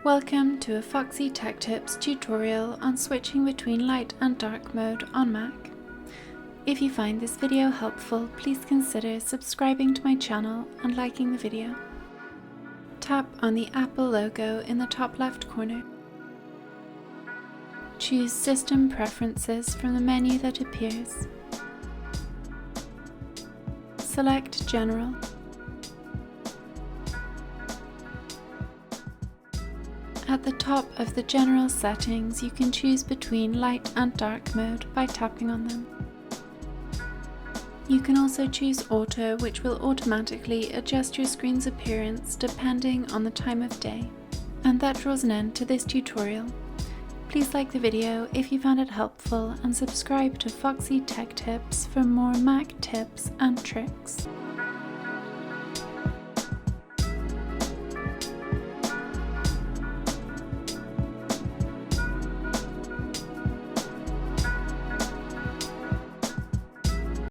Welcome to a Foxy Tech Tips tutorial on switching between light and dark mode on Mac. If you find this video helpful, please consider subscribing to my channel and liking the video. Tap on the Apple logo in the top left corner. Choose System Preferences from the menu that appears. Select General. At the top of the general settings, you can choose between light and dark mode by tapping on them. You can also choose Auto, which will automatically adjust your screen's appearance depending on the time of day. And that draws an end to this tutorial. Please like the video if you found it helpful and subscribe to Foxy Tech Tips for more Mac tips and tricks.